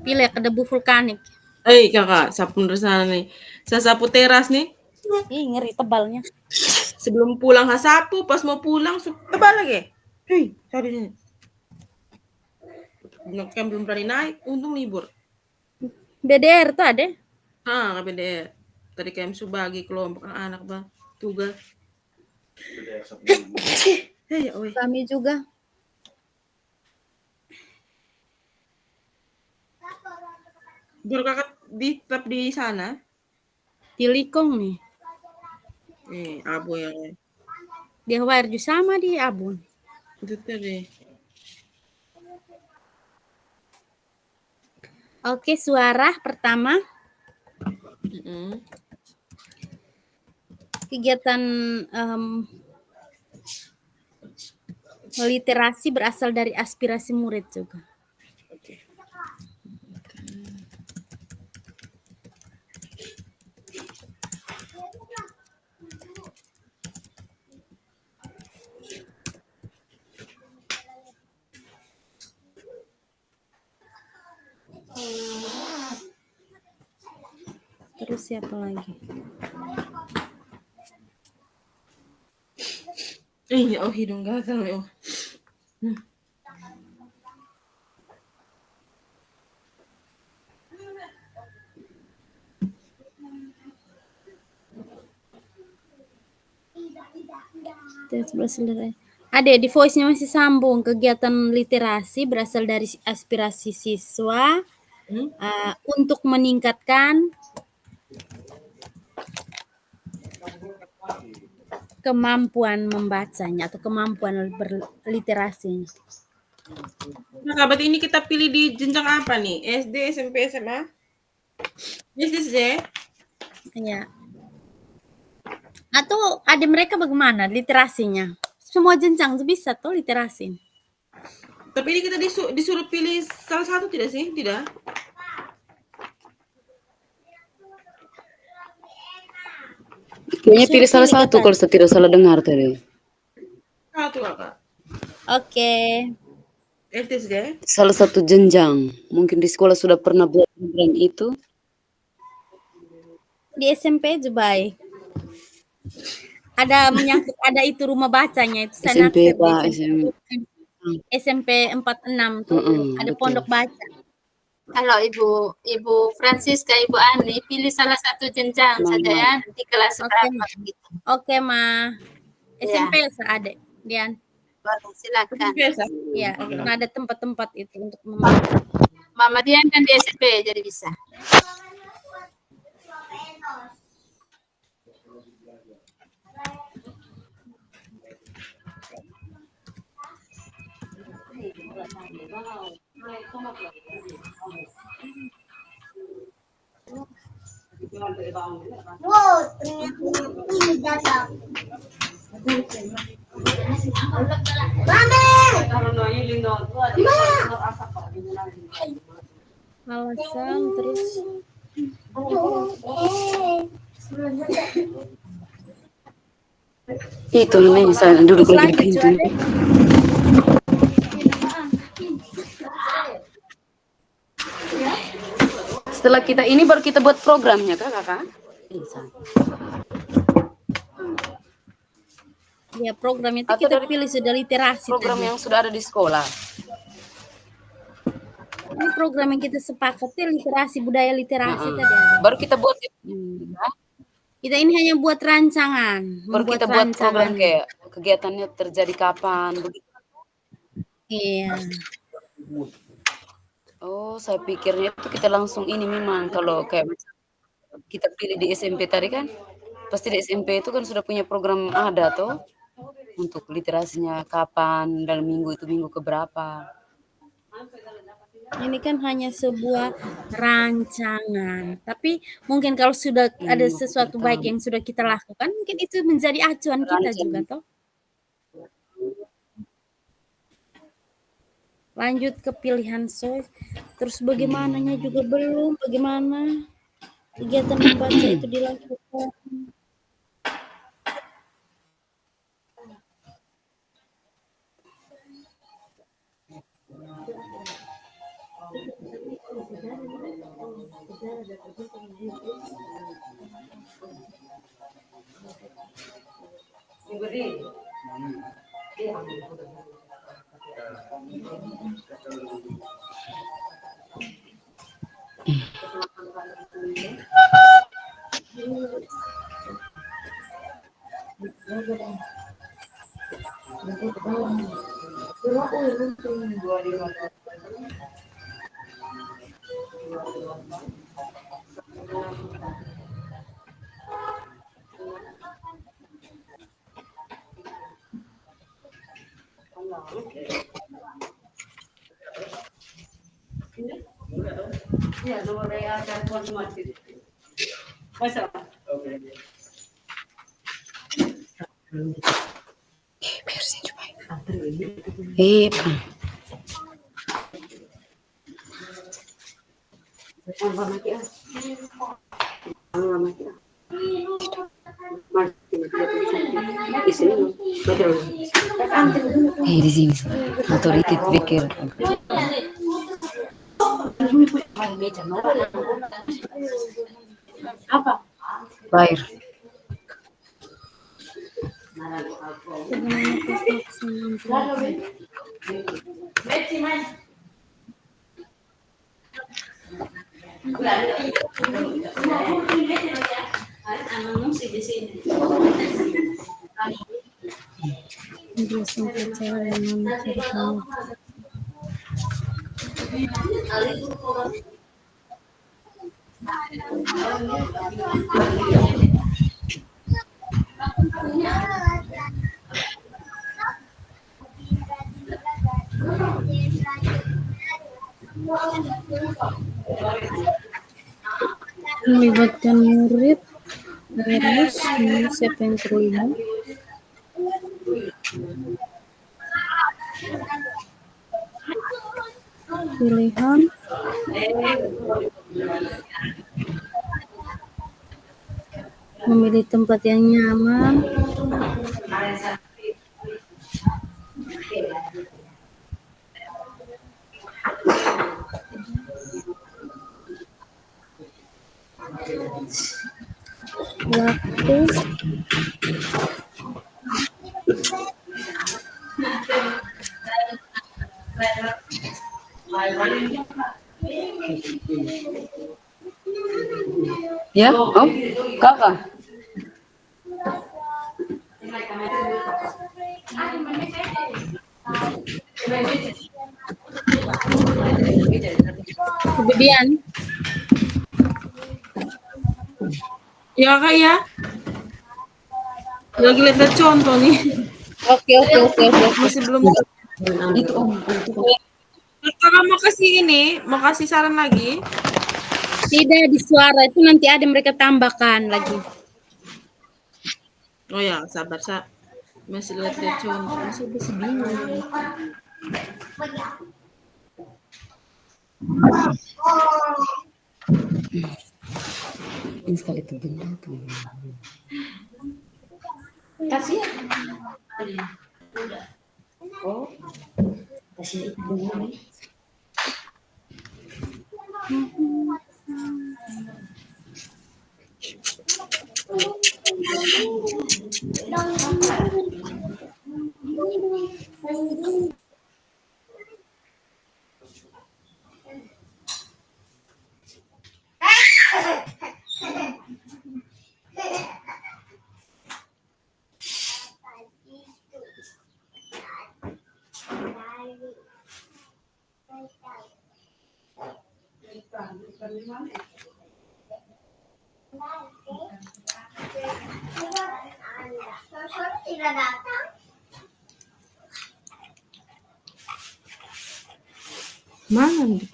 Pilih ke debu vulkanik. Kakak, sapu dari sana nih. Saya sapu teras nih. Ih, ngeri tebalnya. Sebelum pulang sapu, pas mau pulang tebal lagi. Sorry nih. Kan belum berani naik, untung libur. BDR tuh ada? KBDR. Tadi KM Subagi kelompok anak bang tugas. Kami juga. Baru kakak tetap di sana? Di Likong nih. Abu yang Di Hawaii sama di Abun. itu tadi. Oke, suara pertama. Kegiatan literasi berasal dari aspirasi murid juga. Oke. Terus siapa lagi? Hidung gagal ya. Ada di voice-nya masih sambung. Kegiatan literasi berasal dari aspirasi siswa untuk meningkatkan kemampuan membacanya atau kemampuan berliterasinya. Nah, berarti ini kita pilih di jenjang apa nih? SD, SMP, SMA? SD saja? Ya. Atau ada mereka bagaimana literasinya? Semua jenjang tuh bisa tuh literasi. Tapi ini kita disuruh pilih salah satu tidak sih? Tidak. Kayaknya pilih salah satu kalau saya tidak salah dengar tadi. Satu kakak. Oke. SD saja? Salah satu jenjang. Mungkin di sekolah sudah pernah buat program itu. Di SMP juga ada menyangkut ada itu rumah bacanya itu saya SMP Pak, SMP 46 tuh ada betul. pondok baca. Kalau Ibu Francisca, Ibu Ani pilih salah satu jenjang saja ya, nanti kelas berapa gitu. Oke, Ma. SMP ada Dian. Silakan. Ya, karena ada tempat-tempat itu untuk membaca. Mama Dian kan di SMP jadi bisa. Alasan terus itu nih saya duduk lagi di pintu. Setelah kita ini baru kita buat programnya kakak. Ya, program itu kita pilih sudah literasi. Program yang sudah ada di sekolah. Ini program yang kita sepakati literasi, budaya literasi tadi. Baru kita buat. Kita ini hanya buat rancangan. Baru kita buat program kayak kegiatannya terjadi kapan. Begitu. Iya. Oh, saya pikirnya itu kita langsung ini memang kalau kayak kita pilih di SMP tadi kan. Pasti di SMP itu kan sudah punya program ada tuh. Untuk literasinya kapan, dalam minggu itu minggu keberapa. Ini kan hanya sebuah rancangan. Tapi mungkin kalau sudah ada sesuatu baik yang sudah kita lakukan, mungkin itu menjadi acuan kita juga toh. Lanjut ke pilihan choice. Terus bagaimananya juga belum, bagaimana kegiatan membaca itu dilakukan. Bang. Di sini. Motor ikut pikir. Bayar. Bagaimana pelaksanaan penjelasan upacara yang menceritakan melibatkan murid, terus siapa yang terlibat? Pilihan memilih tempat yang nyaman, waktu, Ya, Om? Kakak? kemudian Ya kak ya. Lagi lihat contoh nih. oke. Masih belum. Itu Om. Kakak mau kasih ini, mau kasih saran lagi? Tidak di suara itu nanti ada mereka tambahkan lagi. Oh ya, sabar masih lihat contoh, masih bingung. Install itu benda tuh. Kasih. Oh. Kasih itu benda. Mana nih?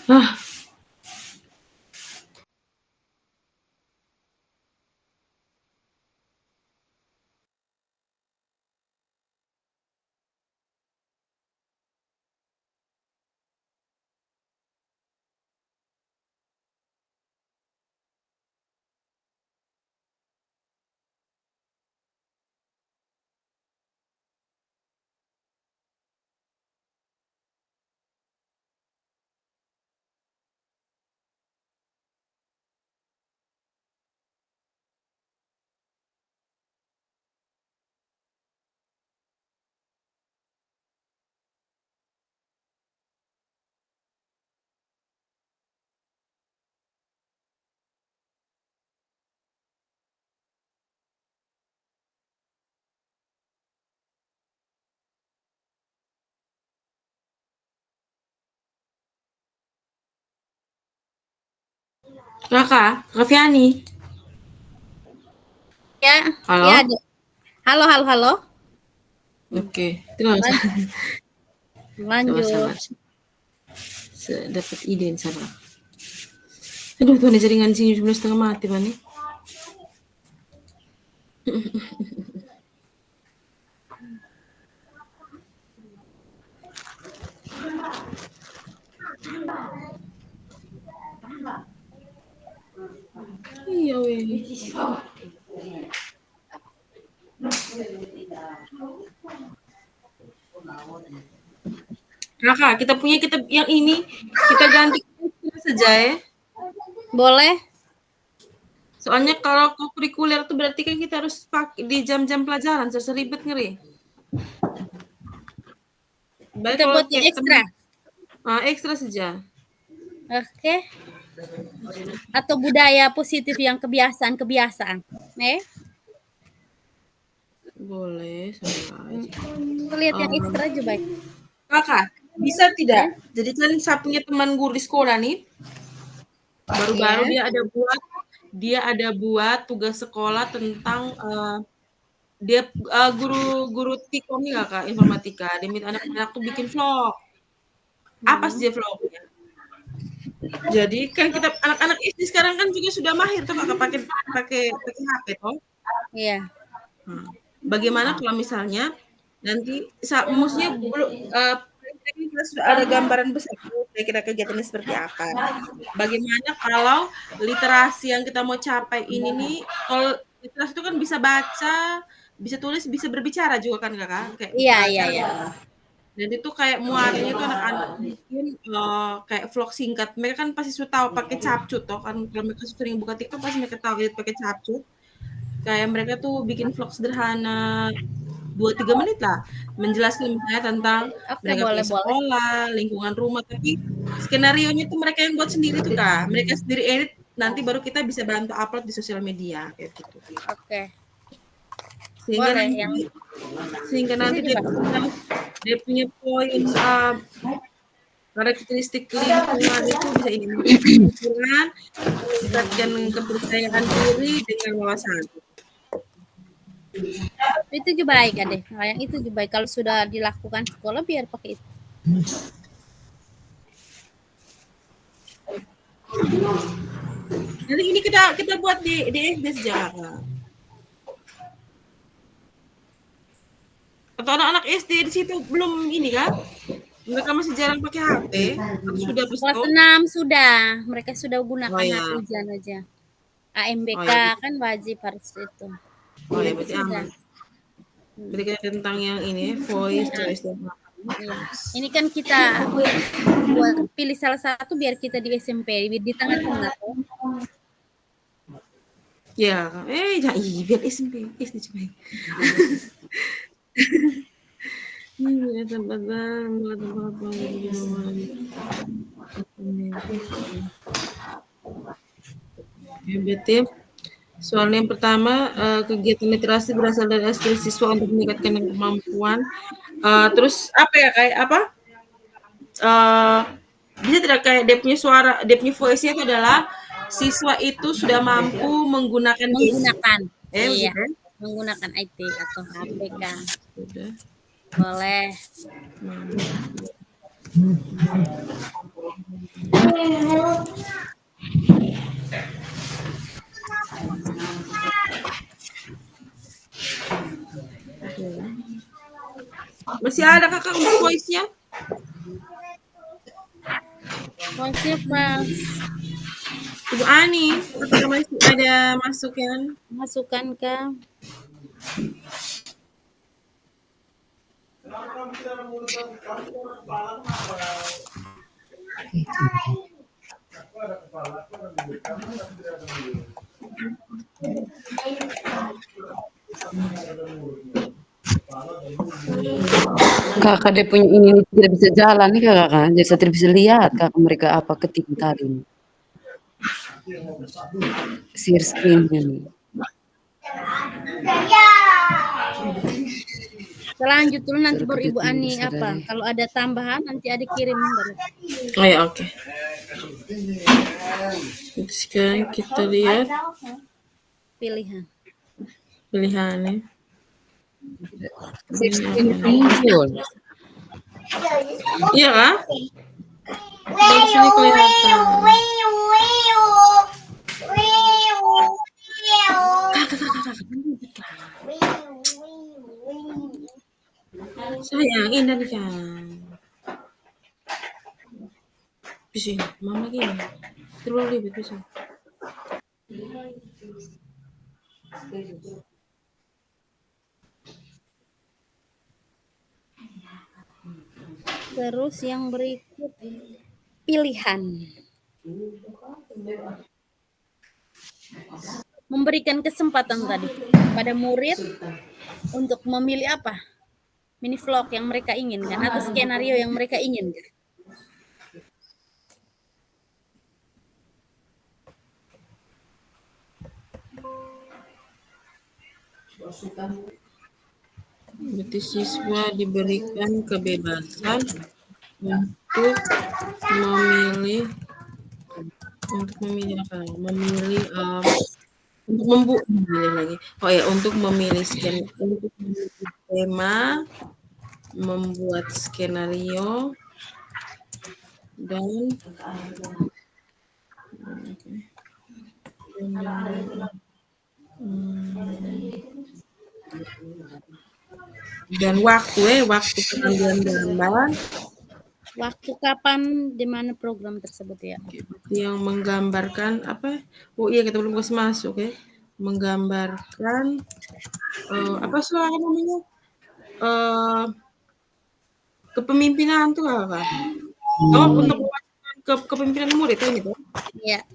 Ah, Kakak Fiani. Ya, Halo? ya, Dek. Halo, halo, halo. Oke, terus Lanjut. sabar. Dapat ide sabar. Aduh, tuh ada jaringan sini 11.30 mati, Bani. Iya, weh. Kakak, kita yang ini kita ganti saja ya. Boleh? Soalnya kalau kurikuler itu berarti kan kita harus pakai di jam-jam pelajaran, seribet ngeri. Baik Kita kalau buat yang kayak ekstra. ekstra saja. Oke. Atau budaya positif yang kebiasaan. Boleh, sabar. Lihat yang ekstra aja baik. Kakak, bisa tidak? Jadi kan saya punya teman guru di sekolah nih. Baru-baru dia ada buat tugas sekolah tentang dia guru Tikom nih Kak, informatika. Dia minta anak-anak tuh bikin vlog. Apa sih vlognya? Jadi kan kita anak-anak SD sekarang kan juga sudah mahir tuh Kakak pakai HP toh. Iya. Bagaimana kalau misalnya nanti maksudnya kita sudah ada gambaran besar kira-kira kegiatannya seperti apa. Bagaimana kalau literasi yang kita mau capai ini nih, kalau literasi itu kan bisa baca, bisa tulis, bisa berbicara juga kan Kakak? Kayak Iya. Dan itu kayak muaranya itu anak-anak mungkin kayak vlog singkat. Mereka kan pasti sudah tahu pakai capcut toh kan. Kalau mereka sering buka TikTok pasti mereka tahu pakai capcut. Kayak mereka tuh bikin vlog sederhana 2-3 menit lah menjelaskan misalnya tentang mereka punya sekolah, lingkungan rumah, tapi skenarionya tuh mereka yang buat sendiri tuh Kak. Mereka sendiri edit, nanti baru kita bisa bantu upload di sosial media kayak gitu. Oke. Sehingga nanti dia punya poin karakteristik lingkungan itu bisa ini meningkatkan kepercayaan diri dengan wawasan. Itu juga baik Adek. Yang itu juga baik kalau sudah dilakukan sekolah biar pakai itu. Jadi ini kita buat di SD sejak. Atau anak-anak SD di situ belum ini kan? Mereka masih jarang pakai HP. Sudah Kelas 6 sudah. Mereka sudah gunakan HP ujian aja. AMBK kan wajib harus itu. Oh ya, berarti aman. Berarti kita tentang yang ini voice choice dan ini kan kita buat pilih salah satu biar kita di SMP di tengah-tengah tuh. Ya, biar SMP coba. Ini tempat berarti soal yang pertama kegiatan literasi berasal dari skill siswa untuk meningkatkan kemampuan. Terus apa ya kayak apa? Bisa tidak kayak dia punya suara, dia punya voice-nya itu adalah siswa itu sudah mampu menggunakan iya, menggunakan IT atau APK. Sudah. Boleh. Masih ada Kakak untuk voice-nya? Voice-nya pas. Ibu Ani, apakah masih ada masukan ke Kakak dia punya ini tidak bisa jalan nih Kakak, jadi saya tidak bisa lihat Kakak mereka apa ketik tadi. Share screen ini. Selanjut dulu nanti baru Ibu Ani apa. Kalau ada tambahan nanti ada kirim baru. Oh ya, oke. Sekarang kita lihat Pilihan. pilihannya. 16 muncul. Iya kah? Dari sini kelihatan. Sayang, ini kan. Bisa, mama gini. Terlalu ribet bisa. Terus yang berikut pilihan. Memberikan kesempatan tadi pada murid untuk memilih apa? Mini vlog yang mereka inginkan atau skenario yang mereka inginkan. Berarti siswa diberikan kebebasan untuk memilih apa? Memilih untuk memilih lagi. Oh ya, untuk memilih tema, membuat skenario, dan waktu pengambilan gambar. Waktu kapan di mana program tersebut ya? Yang menggambarkan apa? Oh iya, kita belum kasih masuk ya. Menggambarkan apa soal namanya? Kepemimpinan tuh apa? Oh, untuk kepemimpinan murid ini tuh. Iya.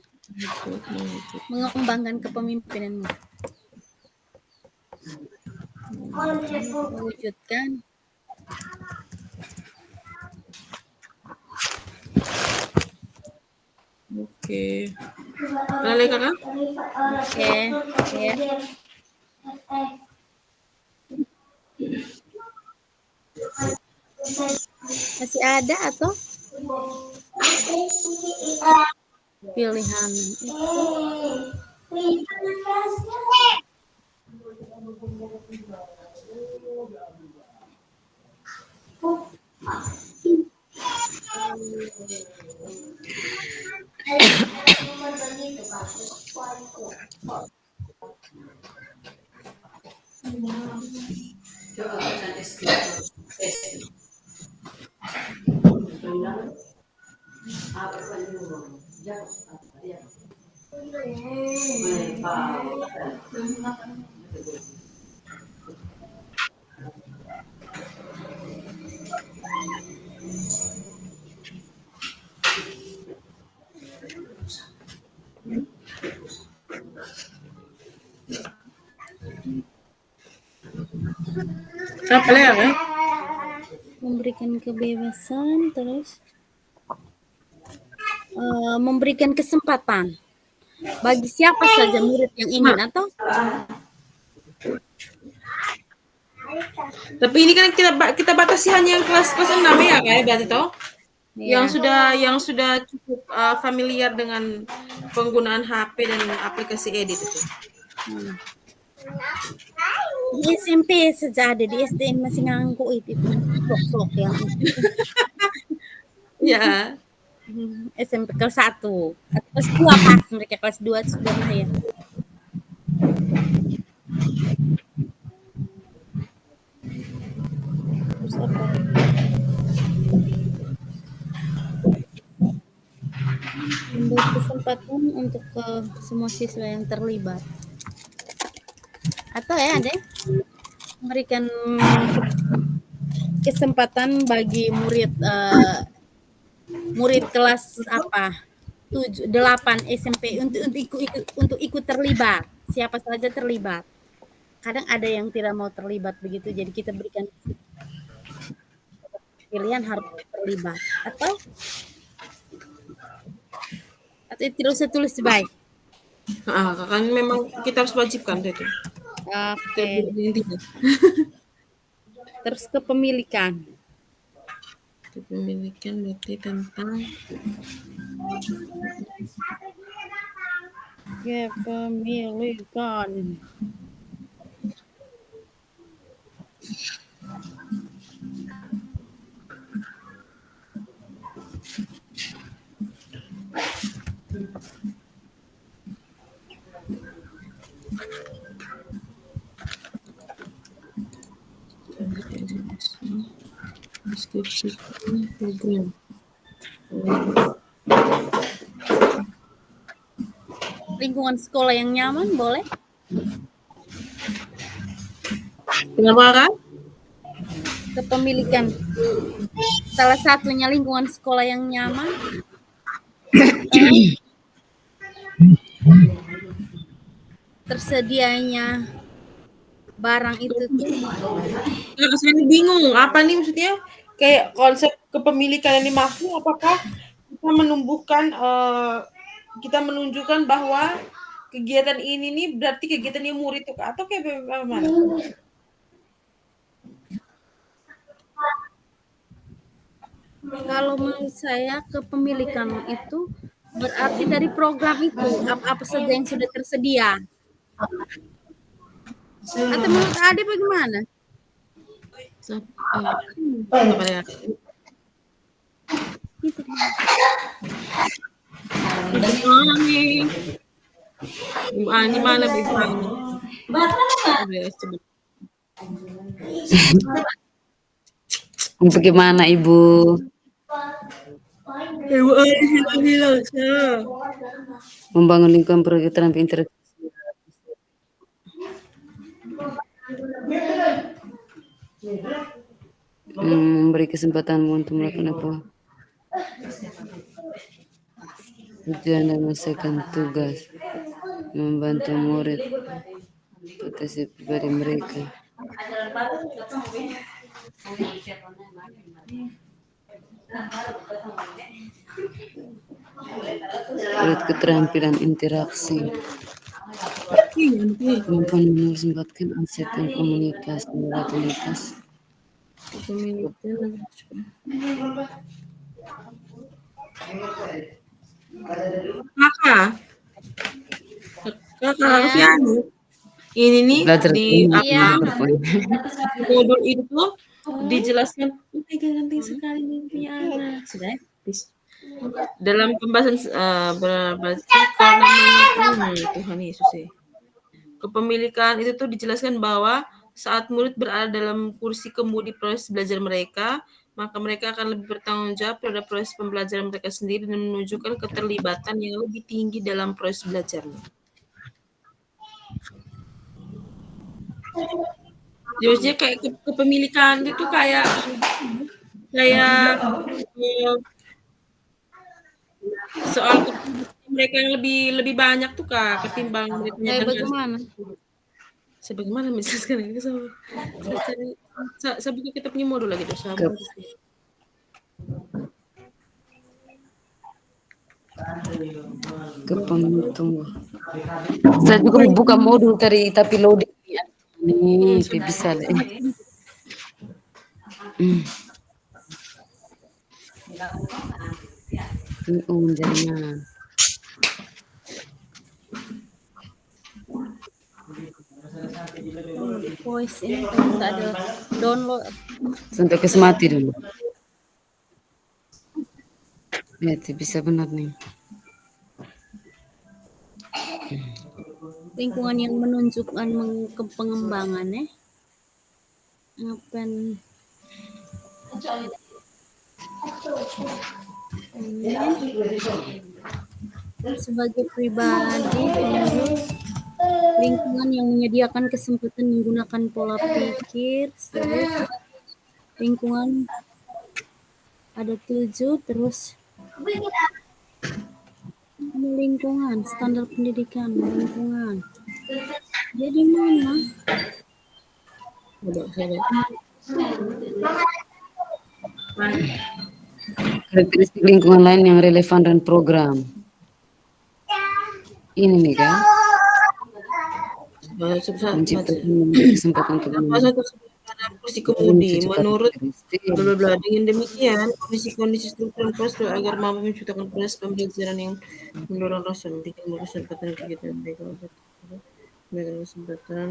Mengembangkan kepemimpinanmu. Mewujudkan Oke. Lali kakak? Oke. Masih ada atau pilihan itu? Apa lagi? Memberikan kebebasan, terus memberikan kesempatan bagi siapa saja murid yang ingin atau? Tapi ini kan kita batasi hanya yang kelas 6 ya kayak berarti toh? Ya. Yang sudah cukup familiar dengan penggunaan HP dan aplikasi edit itu. Di SMP saja ada, di SD masih nganggu itu vlog yang Ya. SMP kelas 1 atau kelas 2 pas mereka kelas 2 sudah ya. Terus apa? Memberi kesempatan untuk semua siswa yang terlibat. Atau ya deh memberikan kesempatan bagi murid kelas 7, 8 SMP untuk ikut terlibat. Siapa saja terlibat. Kadang ada yang tidak mau terlibat begitu, jadi kita berikan pilihan harus terlibat atau tidak usah tulis baik. Kan memang kita harus wajibkan itu. Oke. Terus kepemilikan. Kepemilikan berarti tentang Kepemilikan. Deskripsi program. Lingkungan sekolah yang nyaman boleh? Kenapa kan? Kepemilikan. Salah satunya lingkungan sekolah yang nyaman. Tersedianya barang itu tuh. Nggak, saya ini bingung, apa nih maksudnya? Kayak konsep kepemilikan yang dimaksud, apakah kita menumbuhkan, kita menunjukkan bahwa kegiatan ini nih berarti kegiatannya murid tuh, atau kayak bagaimana? Kalau menurut saya kepemilikan itu berarti dari program itu apa saja yang sudah tersedia. Atau menurut Ade bagaimana? Apa ya? Itu dia. Ibu Ani mana Ibu Ani? Bagaimana Ibu? Ibu Ani bilang saya. Membangun lingkungan pergerakan interaksi. Memberi kesempatan untuk melakukan apa? Tujuan dan menyelesaikan tugas, membantu murid potensi pribadi mereka. Murid keterampilan interaksi. Memperlihatkan aset dan komunikasi volatilitas. Kakak harusnya ini nih Belajar di Iya. modul itu dijelaskan. Ganti sekali mimpi anak sudah please. Dalam pembahasan Tuhan Yesus ya. Kepemilikan itu tuh dijelaskan bahwa saat murid berada dalam kursi kemudi proses belajar mereka, maka mereka akan lebih bertanggung jawab terhadap proses pembelajaran mereka sendiri dan menunjukkan keterlibatan yang lebih tinggi dalam proses belajarnya. Jadi kayak kepemilikan itu kayak soal mereka yang lebih banyak tuh Kak ketimbang muridnya. Kayak bagaimana? Sebagaimana misalnya sekarang ini saya buka kita punya modul lagi tuh sama. Tunggu. Saya juga mau buka modul tadi tapi loading ini bisa deh. Jangan. Voice ini bisa ada download. Sampai ke semati dulu. Ya, bisa benar nih. Lingkungan yang menunjukkan pengembangan ya. Sebagai pribadi, lingkungan yang menyediakan kesempatan menggunakan pola pikir, terus lingkungan ada 7, terus lingkungan, standar pendidikan, lingkungan. Jadi mana? Karakteristik lingkungan lain yang relevan dan program. Ini nih kan? Menciptakan kesempatan untuk si kemudi. Cucu Menurut karakteristik. bla bla bla. Dengan demikian, kondisi-kondisi struktural kelas agar mampu menciptakan proses pembelajaran yang mendorong rasa memberikan kesempatan kegiatan mereka memberikan kesempatan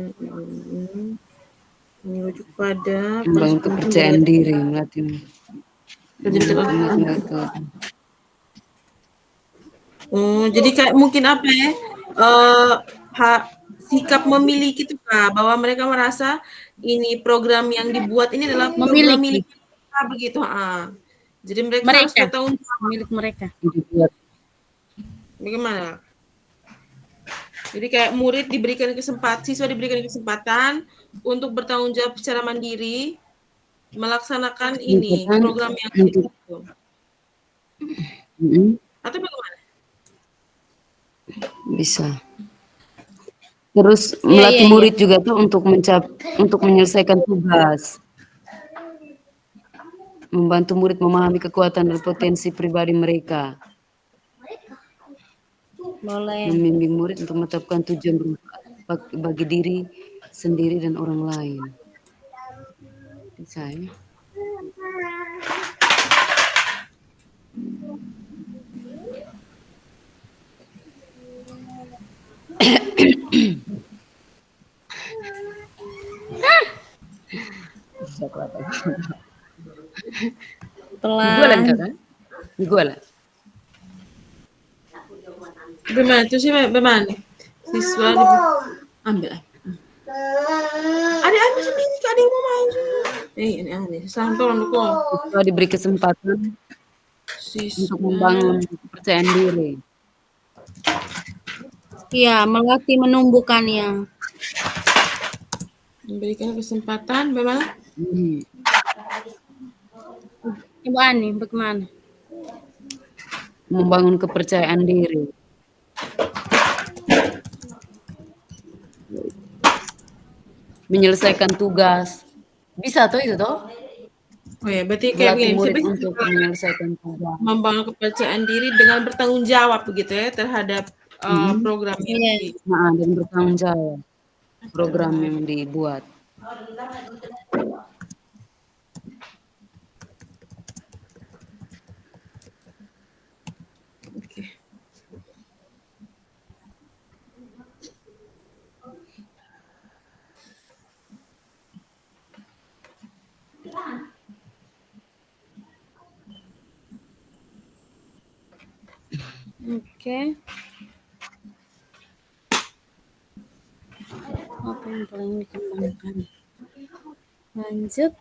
merujuk pada Membangun kepercayaan diri, melatih jadi kayak mungkin apa ya, sikap memiliki itu Kak, bahwa mereka merasa ini program yang dibuat ini adalah program milik Memiliki. mereka begitu, jadi mereka harus Mereka. bertanggung jawab. Milik mereka. Bagaimana? Jadi kayak siswa diberikan kesempatan untuk bertanggung jawab secara mandiri, melaksanakan ini program yang itu. Atau bagaimana? Bisa. Terus melatih murid juga tuh untuk menyelesaikan tugas. Membantu murid memahami kekuatan dan potensi pribadi mereka. Boleh. Membimbing murid untuk menetapkan tujuan bermanfaat bagi diri sendiri dan orang lain. Bisa ya? Pelan. Gula. Bagaimana itu sih? Bagaimana? Siswa ambil. Ada sendiri Kak, ada yang mau main. Ini aneh. Tolong. Siswa diberi kesempatan untuk membangun kepercayaan diri. Iya, melatih menumbuhkannya. Memberikan kesempatan, bagaimana? Ibu Ani, bagaimana? Membangun kepercayaan diri. Menyelesaikan tugas. Bisa tuh itu toh? Oh ya, berarti kayak begini, untuk menyelesaikan tugas. Membangun kepercayaan diri dengan bertanggung jawab begitu ya terhadap program ini. Dan bertanggung jawab program yang dibuat. Oke. Oke. Apa yang paling dikembangkan? Lanjut.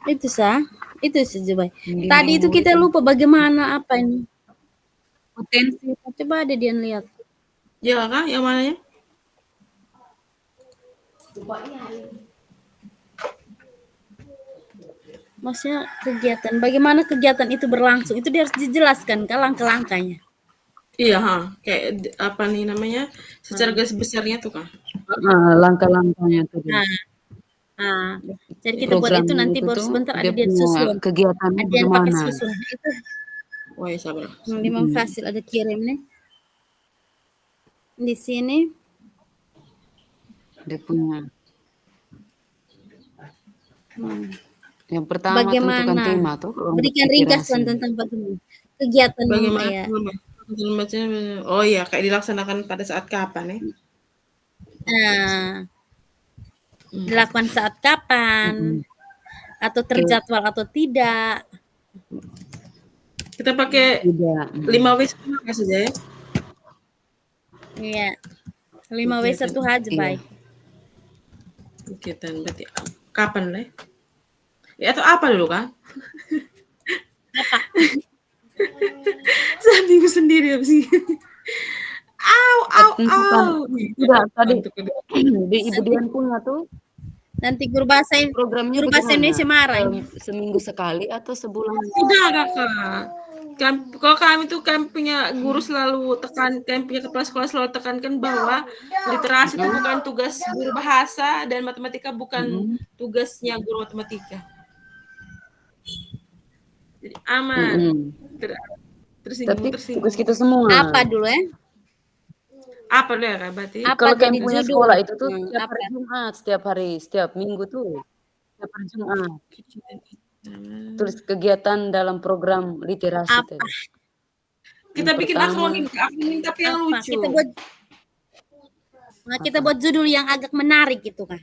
Itu Zubai. Tadi itu kita lupa bagaimana apa ini potensi. Coba ada dia lihat. Ya Kak, yang mananya? Maksudnya kegiatan, bagaimana kegiatan itu berlangsung, itu dia harus dijelaskan kan langkah-langkahnya. Iya, kayak apa nih namanya, secara garis besarnya tuh Kak. Langkah-langkahnya tuh. Jadi kita buat itu nanti baru sebentar ada dia susun. Kegiatannya ada yang pakai susun. Itu. Wah, sabar. Memang fasil ada kirim nih. Di sini. Dia punya. Yang pertama bagaimana tentukan tema tuh. Berikan ringkasan tentang bagaimana kegiatan ya. Oh iya, kayak dilaksanakan pada saat kapan ya? Dilakukan saat kapan? Atau terjadwal atau tidak? Kita pakai 5W saja ya? Iya. 5W 1 aja baik. Kegiatan berarti kapan deh? Ya atau apa dulu kan? Apa? Saya bingung sendiri habis ini. Tidak, tadi di Ibu Dian punya tuh. Nanti guru bahasa Indonesia marah. Seminggu sekali atau sebulan? Tidak Kakak. Kalau kami tuh punya guru selalu punya kepala sekolah selalu tekankan bahwa literasi itu bukan tugas guru bahasa dan matematika bukan tugasnya guru matematika. Jadi aman. Tapi tugas tersinggung. kita semua. Apa dulu ya? Apa dulu ya Kak berarti? Apa Kalau jadi kalian punya judul? sekolah itu tuh Hmm, setiap hari apa? Jumat, setiap minggu tuh, setiap hari Jumat. Tulis kegiatan dalam program literasi Apa? tadi. Kita Yang bikin pertama, akronim tapi yang Apa? lucu. Kita buat judul yang agak menarik gitu kan.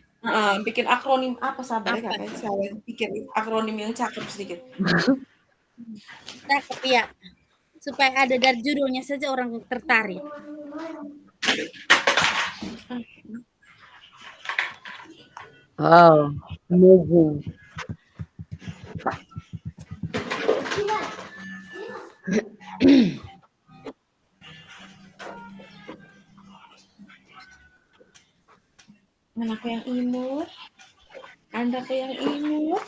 Bikin akronim apa sabar ya Apa? Kak? Saya pikir akronim yang cakep sedikit. Cakep ya. Supaya ada dari judulnya saja orang tertarik. wow, amazing. Anakku yang imut. Anakku yang imut.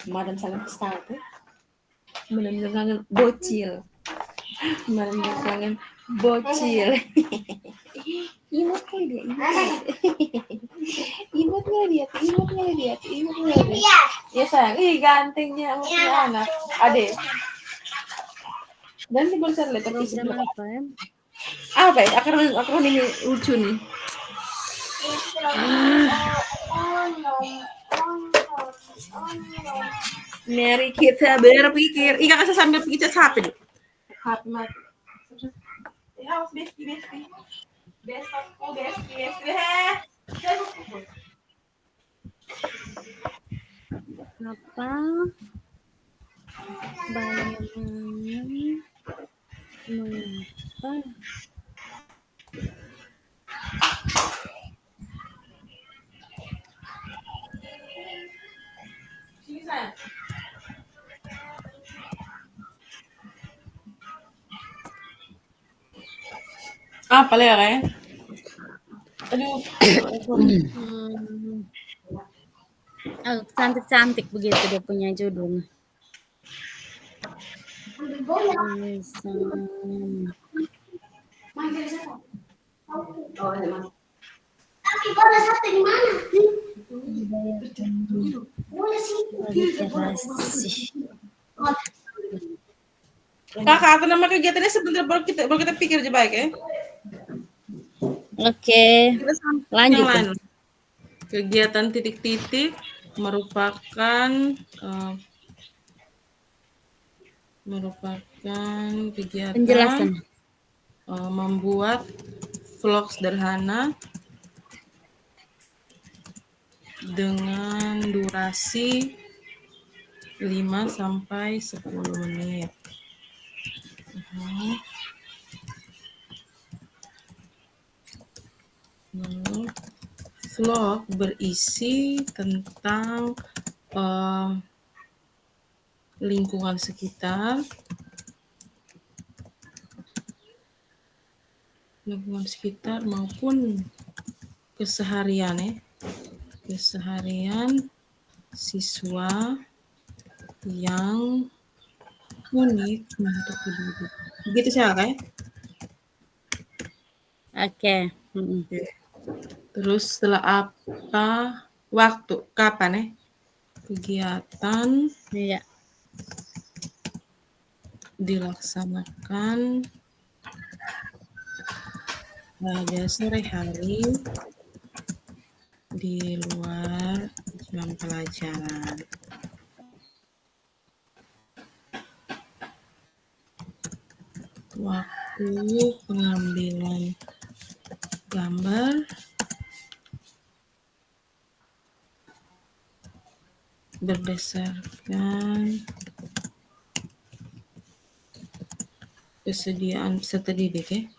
Madam salam sepatu. Benar-benar kangen bocil. Benar-benar kangen bocil. Imut kali dia, imut kali dia. Ya sayang, gantengnya anak. Ade. Dan di besar lihat tapi Program apa ya? apa ya? Akronim yang lucu nih. Mari kita berpikir. Ika kasih sambil pikir HP deh. HP mati. Ya, besti. Apa? Bagaimana mengapa Sini sayang. Apa ya kayak? Aduh. cantik-cantik begitu dia punya judul. Kakak, atau nama kegiatannya sebentar baru kita pikir aja baik ya. Oke, lanjut. Yang lain. Kegiatan titik-titik merupakan kegiatan Penjelasan. Membuat vlog sederhana dengan durasi 5 sampai 10 menit. Vlog berisi tentang lingkungan sekitar, maupun keseharian siswa yang unik untuk hidup. Begitu siapa ya? Oke. Terus setelah apa waktu kapan kegiatan dilaksanakan pada sore hari di luar jam pelajaran. Waktu pengambilan gambar berdasarkan kesediaan peserta didik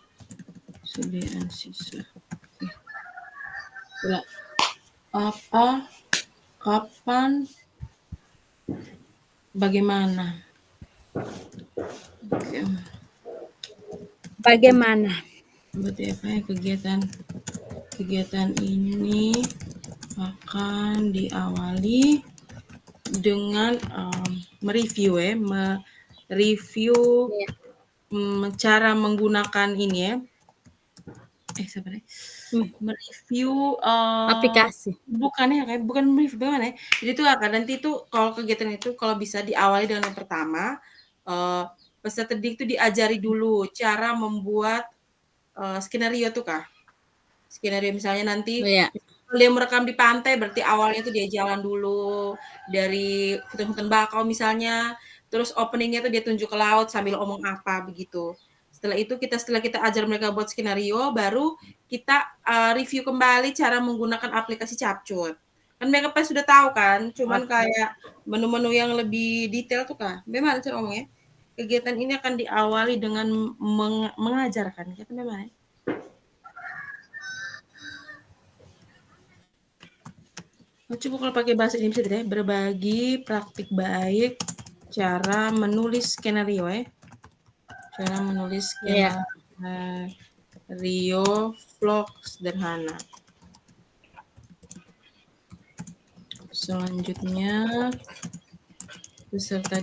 kesediaan siswa. Apa, kapan, bagaimana. Bagaimana? Berarti apa ya kegiatan ini akan diawali dengan mereview cara menggunakan ini mereview aplikasi. bukan mereview bagaimana jadi itu akan nanti itu kalau kegiatan itu kalau bisa diawali dengan yang pertama peserta didik itu diajari dulu cara membuat skenario tuh Kak. Skenario misalnya nanti Iya. dia merekam di pantai berarti awalnya tuh dia jalan dulu dari hutan-hutan bakau misalnya, terus opening-nya tuh dia tunjuk ke laut sambil omong apa begitu. Setelah kita ajar mereka buat skenario, baru kita review kembali cara menggunakan aplikasi Capcut. Kan mereka pasti sudah tahu kan, cuman kayak menu-menu yang lebih detail tuh Kak. Bagaimana cara ngomongnya? Kegiatan ini akan diawali dengan mengajarkan, kata bagaimana? Coba kalau pakai bahasa Indonesia tidak ya? Berbagi praktik baik cara menulis skenario ya. Cara menulis skenario vlog sederhana. Selanjutnya peserta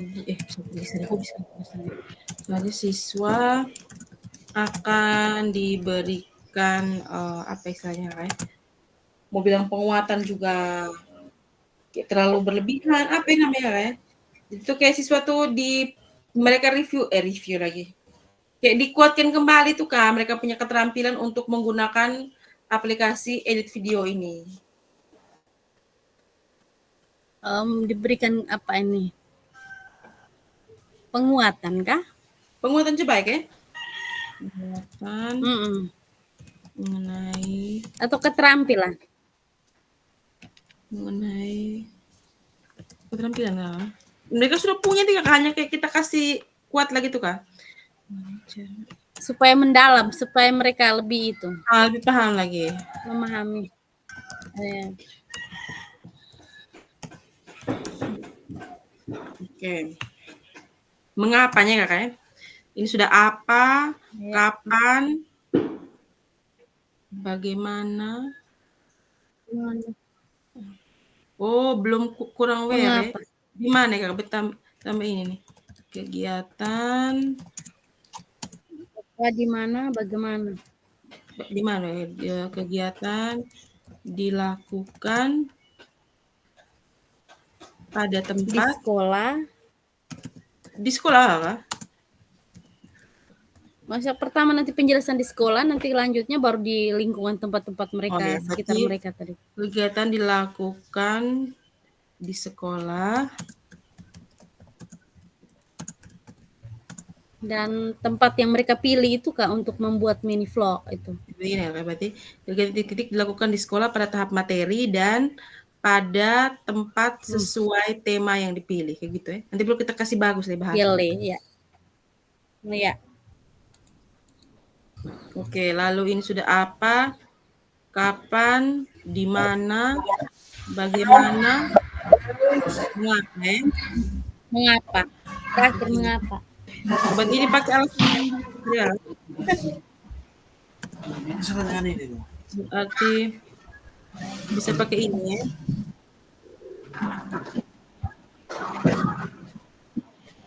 siswa akan diberikan apa istilahnya kayak mau bilang penguatan juga kayak terlalu berlebihan apa yang namanya kayak itu kayak siswa tuh mereka review lagi kayak dikuatkan kembali tuh Kak mereka punya keterampilan untuk menggunakan aplikasi edit video ini. Diberikan apa ini? Penguatan kah? Penguatan coba ya? Penguatan mengenai atau keterampilan? Mengenai keterampilan lah. Mereka sudah punya tiga hanya kayak kita kasih kuat lagi tuh Kak. Supaya mendalam, supaya mereka lebih itu. Lebih paham lagi. Memahami. Oke. Mengapanya Kak ya? Ini sudah apa, kapan, bagaimana? Oh, belum kurang ya? Di mana ya Kak? Tambah ini nih. Kegiatan. Di mana, bagaimana? Di mana ya? Kegiatan dilakukan pada tempat di sekolah apa? Masa pertama nanti penjelasan di sekolah, nanti lanjutnya baru di lingkungan tempat-tempat mereka sekitar mereka tadi. Kegiatan dilakukan di sekolah dan tempat yang mereka pilih itu Kak untuk membuat mini vlog itu. Ini ya berarti titik-titik dilakukan di sekolah pada tahap materi dan pada tempat sesuai tema yang dipilih kayak gitu ya. Nanti perlu kita kasih bagus deh bahasa. Pilih ya. Iya. Oke, lalu ini sudah apa? Kapan? Di mana? Bagaimana? Mengapa? Mengapa? Terakhir mengapa? Berarti ini pakai alasan ya. Berarti bisa pakai ini ya.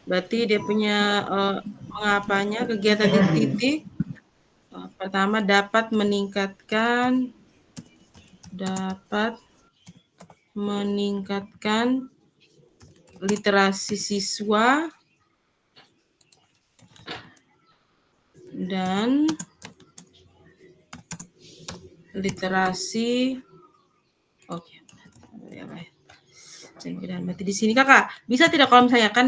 Berarti dia punya mengapanya kegiatan titik. Pertama dapat meningkatkan literasi siswa dan literasi berarti di sini Kakak bisa tidak kalau misalnya kan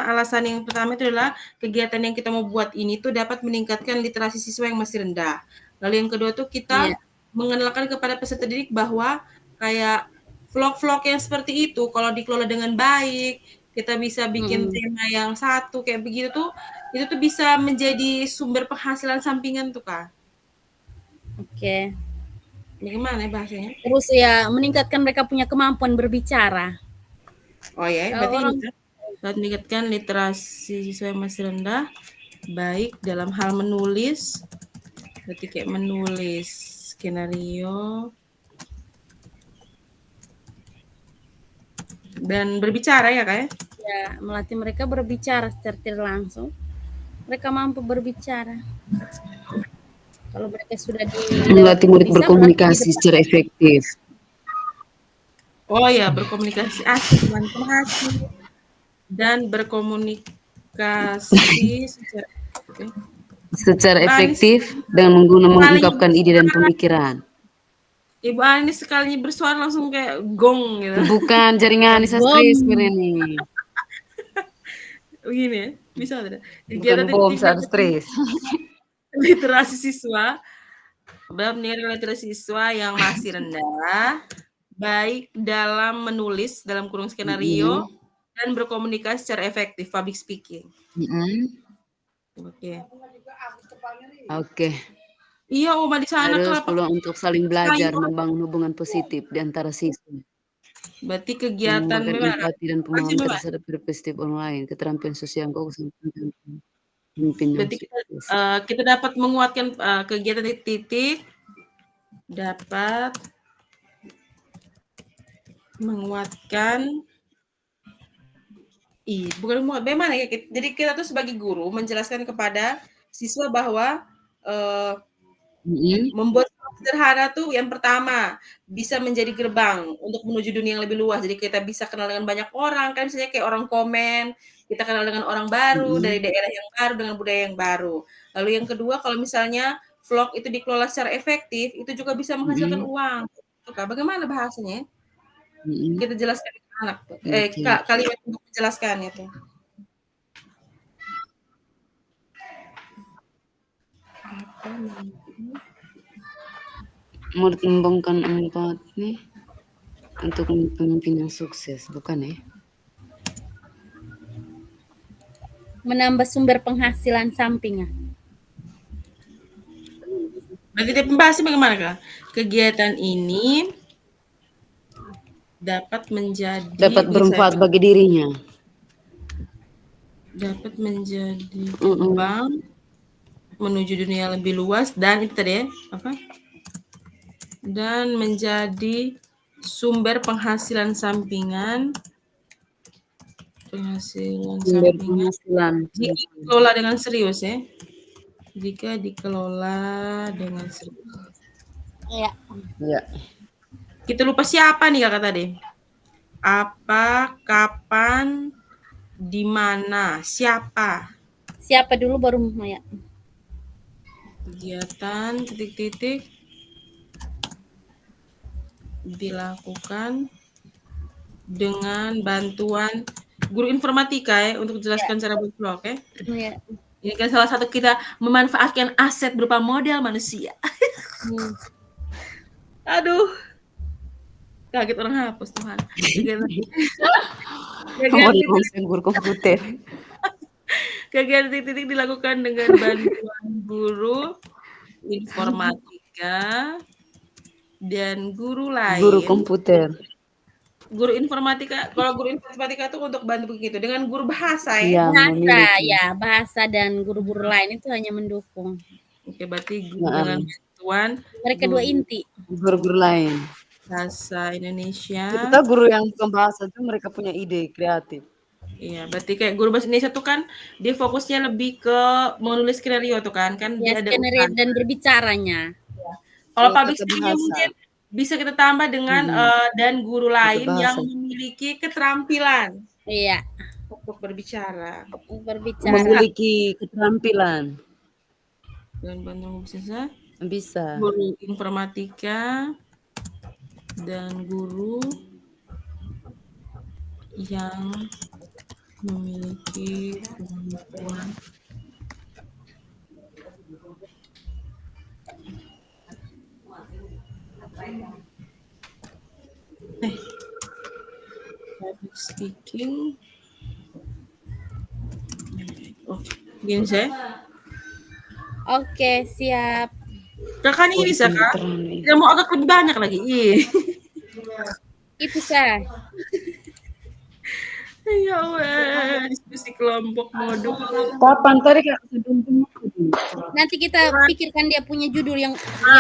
alasan yang pertama itu adalah kegiatan yang kita mau buat ini tuh dapat meningkatkan literasi siswa yang masih rendah. Lalu yang kedua tuh kita mengenalkan kepada peserta didik bahwa kayak vlog-vlog yang seperti itu kalau dikelola dengan baik, kita bisa bikin tema yang satu kayak begitu tuh itu tuh bisa menjadi sumber penghasilan sampingan tuh Kak. Oke. Bagaimana bahasanya? Terus ya meningkatkan mereka punya kemampuan berbicara. Oh ya, berarti meningkatkan literasi siswa yang masih rendah, baik dalam hal menulis, berarti kayak menulis skenario, dan berbicara ya Kak ya? Ya, melatih mereka berbicara secara tidak langsung. Mereka mampu berbicara. Kalau mereka sudah melatih murid berkomunikasi secara efektif. Oh ya, berkomunikasi asik, teman-teman, dan berkomunikasi komunikasi secara Mbak Ani efektif dengan mengungkapkan ide dan pemikiran. Ibu Ani sekalinya bersuara langsung kayak gong gitu. Bukan jaringan Anissa Stris ini. Begini ya, bisa tidak? Bukan bom saat stres. Literasi siswa, menilai literasi siswa yang masih rendah, baik dalam menulis dalam kurung skenario dan berkomunikasi secara efektif, public speaking. Oke. Iya, Oma di sana Harus kenapa? peluang untuk saling belajar, membangun hubungan positif di antara siswa. Berarti kegiatan memang empati dan pemahaman terhadap perspektif orang lain, keterampilan sosial berarti kita dapat menguatkan kegiatan titik dapat menguatkan bukan bagaimana ya, jadi kita tuh sebagai guru menjelaskan kepada siswa bahwa membuat sederhana tuh yang pertama bisa menjadi gerbang untuk menuju dunia yang lebih luas. Jadi kita bisa kenal dengan banyak orang, kan misalnya kayak orang komen, kita kenal dengan orang baru dari daerah yang baru dengan budaya yang baru. Lalu yang kedua, kalau misalnya vlog itu dikelola secara efektif, itu juga bisa menghasilkan uang. Bagaimana bahasanya? Kita jelaskan ke anak tuh. Kalimat untuk menjelaskannya tuh. Mengembangkan empati untuk pemimpin yang sukses, bukan ya? Menambah sumber penghasilan sampingan. Berarti dia pembahasan bagaimana Kak? Kegiatan ini dapat bermanfaat bagi dirinya. Dapat menjadi gerbang menuju dunia lebih luas dan itu tadi ya, apa? Dan menjadi sumber penghasilan sampingan. Jika dikelola dengan serius ya. Jika dikelola dengan serius. Iya. Iya. Kita lupa siapa nih Kakak tadi? Apa, kapan, di mana, siapa? Siapa dulu baru Maya. Kegiatan titik-titik dilakukan dengan bantuan guru informatika ya untuk jelaskan cara bervlog ya. Iya. Ini kan salah satu kita memanfaatkan aset berupa modal manusia. Aduh. Kaget orang hapus Tuhan. Guru komputer. Kegiatan titik-titik dilakukan dengan bantuan guru informatika dan guru lain. Guru komputer. Guru informatika, kalau guru informatika itu untuk bantu begitu. Dengan guru bahasa ya. Bahasa dan guru-guru lain itu hanya mendukung. Oke, berarti dengan bantuan mereka dua inti. Guru-guru lain. Bahasa Indonesia. Kita guru yang bukan bahasa itu mereka punya ide kreatif. Iya, berarti kayak guru bahasa Indonesia tuh kan dia fokusnya lebih ke menulis skenario tuh kan ya, dia ada skenario dan berbicaranya. Ya. Kalau public speaking mungkin bisa kita tambah dengan dan guru lain yang memiliki keterampilan. Iya. Untuk berbicara. Memiliki keterampilan. Dan Bandung bisa. Bisa. Guru informatika dan guru yang memiliki kemampuan public speaking. Gini saya. Oke, siap. Kakak ini bisa Kak? Tidak mau agak lebih banyak lagi. Itu saya. Ya Allah, diskusi kelompok modul. Kapan tadi Kak? Nanti kita pikirkan dia punya judul yang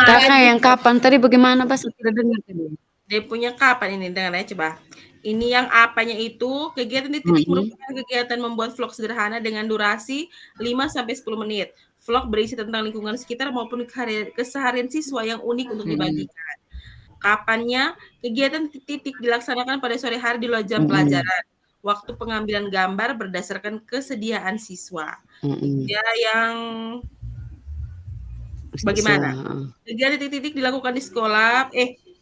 Kakak yang kapan tadi bagaimana Pas? Tidak dengar tadi. Dia punya kapan ini? Dengar ya coba. Ini yang apanya itu kegiatan titik merupakan kegiatan membuat vlog sederhana dengan durasi 5-10 menit. Vlog berisi tentang lingkungan sekitar maupun keseharian siswa yang unik untuk dibagikan. Kapannya? Kegiatan titik dilaksanakan pada sore hari di luar jam pelajaran. waktu pengambilan gambar berdasarkan kesediaan siswa. Mm-mm. Ya, yang Bisa, bagaimana? heeh. Kegiatan titik-titik dilakukan di sekolah,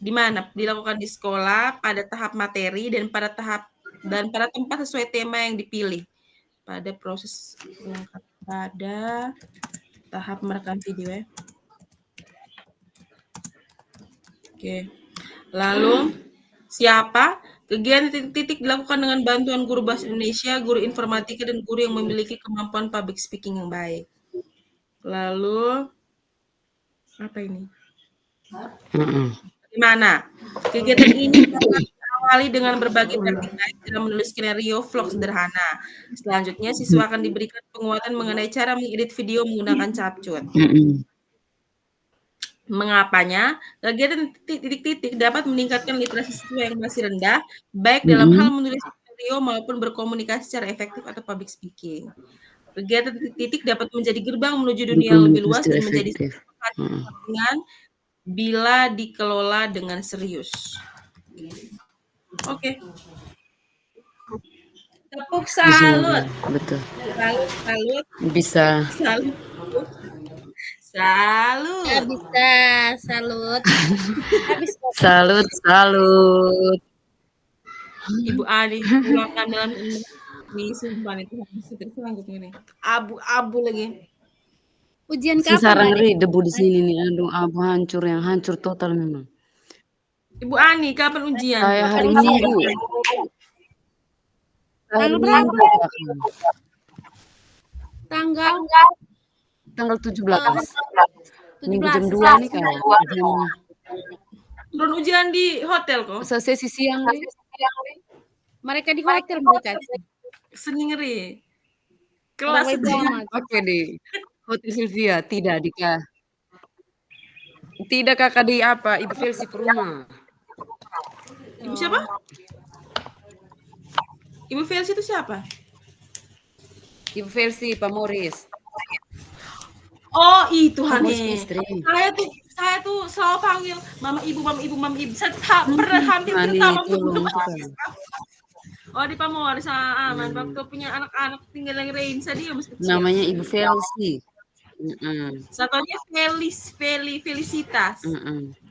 di mana? Dilakukan di sekolah pada tahap materi dan pada tempat sesuai tema yang dipilih. Pada proses pada tahap merekam video ya. Oke. Lalu siapa? Kegiatan titik-titik dilakukan dengan bantuan guru bahasa Indonesia, guru informatika, dan guru yang memiliki kemampuan public speaking yang baik. Lalu apa ini? Heeh. Gimana? Kegiatan ini dapat diawali dengan berbagi praktik baik dalam menulis skenario vlog sederhana. Selanjutnya, siswa akan diberikan penguatan mengenai cara mengedit video menggunakan capcut. Mm-mm. Mengapanya? Kegiatan titik-titik dapat meningkatkan literasi siswa yang masih rendah, baik dalam hal menulis skenario maupun berkomunikasi secara efektif atau public speaking. Kegiatan titik-titik dapat menjadi gerbang menuju dunia yang lebih luas dan menjadi kepentingan bila dikelola dengan serius. Oke. Tepuk salut. Betul. Salut. Bisa. Salut. Ya, bisa. Salut. Habis Salut. Ibu Ani ulangkan dalam ini sumpah itu sanggup ini. Abu-abu lagi. ujian kapan, Sekarang Adik? debu di sini nih, aduh abu hancur total memang. Ibu Ani, kapan ujian? Saya hari Minggu. Tanggal berapa? Tanggal 17. Minggu jam 17. 2 nih kalau Turun ujian di hotel kok. sesi siang nih. Mereka di hotel mereka. Seni ngeri. Orang Kelas Ibu Ahmad. Oke di Hotel Sylvia, tidak Dika. Tidak kakak di apa? Ibu Felsi ke rumah. Ibu siapa? Ibu Felsi itu siapa? Ibu Felsi, Pak Morris. Oh, itu Pak Morris Hane. istri. Saya tuh selalu panggil mama ibu. Saya pernah hampir Hani pertama itu loh, itu kan. Oh, di Pamoris aman. Waktu punya anak-anak tinggal yang Reinsa dia masih kecil. Namanya Ibu Felsi. Satunya Felicitas.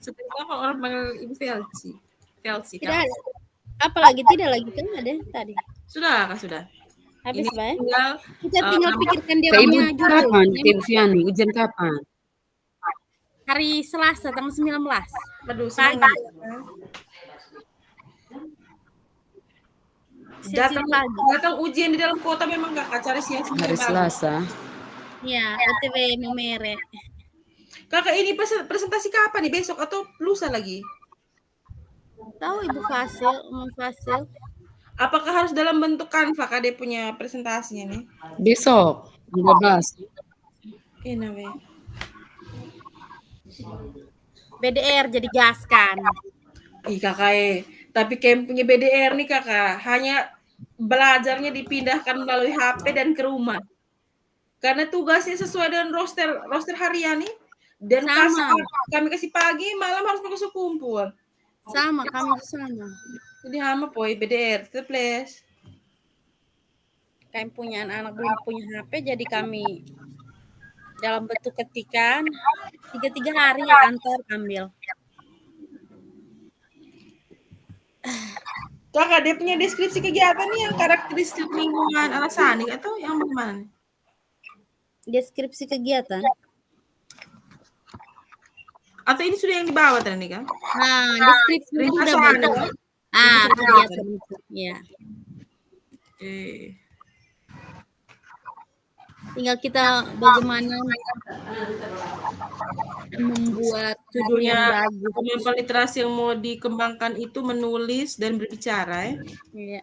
Sebenarnya kalau orang panggil Ibu Felsi. Tidak ada. Apalagi tidak lagi kan ada tadi. Sudah, Kak, sudah. Habis, Ini Pak. tinggal Kita tinggal pikirkan dia Ke Ibu punya judul. kapan? Ke Ibu Fiani, ujian kapan? Hari Selasa tanggal 19. aduh, Pagi. Datang ujian di dalam kota memang Kakak cari siang Hari Selasa. Iya, OTW Memere. Kakak ini presentasi kapan nih? Besok atau lusa lagi? Tahu Ibu Fasil, Fasil. Apakah harus dalam bentuk Canva Kak punya presentasinya nih? Besok 12. Enak ya. BDR jadi gaskan. Ih kakak tapi kayak punya BDR nih kakak, hanya belajarnya dipindahkan melalui HP dan ke rumah. Karena tugasnya sesuai dengan roster harian nih. Dan kami kasih pagi, malam harus masuk kumpul. Sama, kami juga sama. Jadi hama poi BDR, please. Kami punya anak-anak belum punya HP, jadi kami dalam bentuk ketikan 3 hari antar ambil. Kakak dia punya deskripsi kegiatan nih yang karakteristik lingkungan Alasani atau yang bagaimana? Deskripsi kegiatan. Atau ini sudah yang dibawa tadi kan? Nah, deskripsi sudah betul. Kegiatan itu, ya. Tinggal kita bagaimana membuat judul yang bagus. Kemampuan literasi yang mau dikembangkan itu menulis dan berbicara ya. Iya.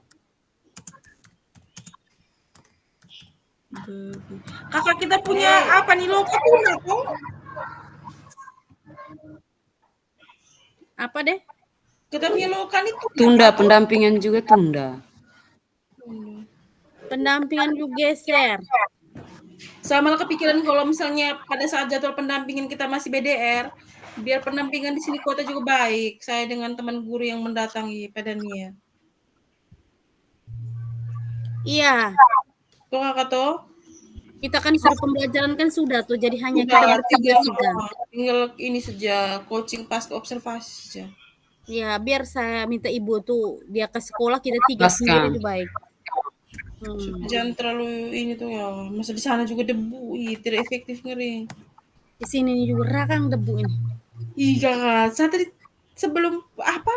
Kakak kita punya apa nih loka tunda kok? Apa deh? Kita punya loka nih Tunda, pendampingan juga tunda. Pendampingan juga geser. Sama lah kepikiran kalau misalnya pada saat jadwal pendampingan kita masih BDR, biar pendampingan di sini kota juga baik. Saya dengan teman guru yang mendatangi pada Nia. Iya, Tuh kakak tuh. kita kan suruh pembelajaran kan sudah tuh, jadi hanya kita Udah, bertiga saja. tinggal ini saja, coaching pas observasi saja. Ya, biar saya minta ibu tuh dia ke sekolah, kita tiga sendiri itu baik. Jangan terlalu ini tuh ya, masa di sana juga debu, tidak efektif ngeri. Di sini juga rakang debu ini. Ih kakak, saya tadi sebelum apa?